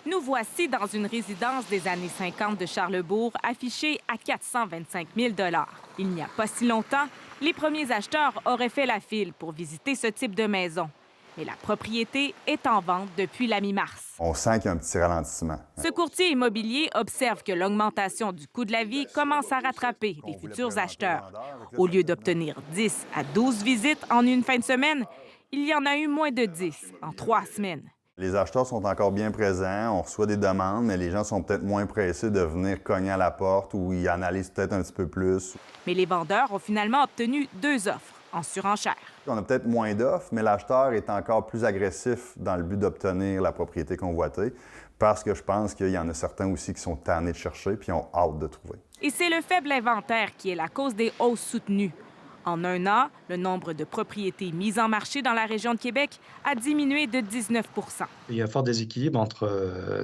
Nous voici dans une résidence des années 50 de Charlesbourg affichée à 425 000 $. Il n'y a pas si longtemps, les premiers acheteurs auraient fait la file pour visiter ce type de maison. Mais la propriété est en vente depuis la mi-mars. On sent qu'il y a un petit ralentissement. Ce courtier immobilier observe que l'augmentation du coût de la vie commence à rattraper les futurs acheteurs. Au lieu d'obtenir 10 à 12 visites en une fin de semaine, il y en a eu moins de 10 en 3 semaines. Les acheteurs sont encore bien présents, on reçoit des demandes, mais les gens sont peut-être moins pressés de venir cogner à la porte ou ils analysent peut-être un petit peu plus. Mais les vendeurs ont finalement obtenu 2 offres en surenchère. On a peut-être moins d'offres, mais l'acheteur est encore plus agressif dans le but d'obtenir la propriété convoitée parce que je pense qu'il y en a certains aussi qui sont tannés de chercher puis ont hâte de trouver. Et c'est le faible inventaire qui est la cause des hausses soutenues. En un an, le nombre de propriétés mises en marché dans la région de Québec a diminué de 19 %. Il y a un fort déséquilibre entre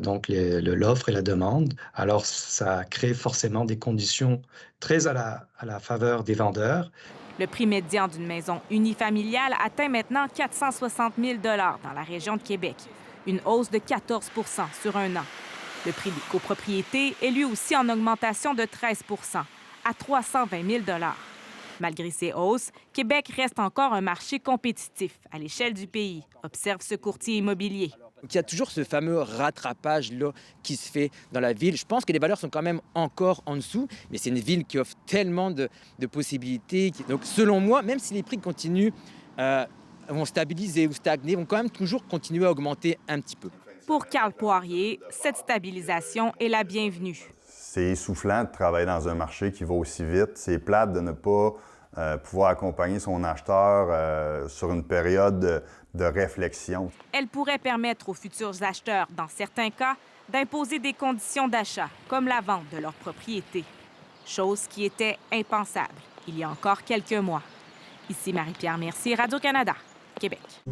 l'offre et la demande. Alors, ça crée forcément des conditions très à la faveur des vendeurs. Le prix médian d'une maison unifamiliale atteint maintenant 460 000 $ dans la région de Québec, une hausse de 14 % sur un an. Le prix des copropriétés est lui aussi en augmentation de 13 % à 320 000 $. Malgré ces hausses, Québec reste encore un marché compétitif à l'échelle du pays, observe ce courtier immobilier. Il y a toujours ce fameux rattrapage-là qui se fait dans la ville. Je pense que les valeurs sont quand même encore en dessous, mais c'est une ville qui offre tellement de possibilités. Donc, selon moi, même si les prix continuent, vont stabiliser ou stagner, vont quand même toujours continuer à augmenter un petit peu. Pour Carl Poirier, cette stabilisation est la bienvenue. C'est essoufflant de travailler dans un marché qui va aussi vite. C'est plate de ne pas pouvoir accompagner son acheteur sur une période de réflexion. Elle pourrait permettre aux futurs acheteurs, dans certains cas, d'imposer des conditions d'achat, comme la vente de leur propriété. Chose qui était impensable il y a encore quelques mois. Ici Marie-Pierre Mercier, Radio-Canada, Québec.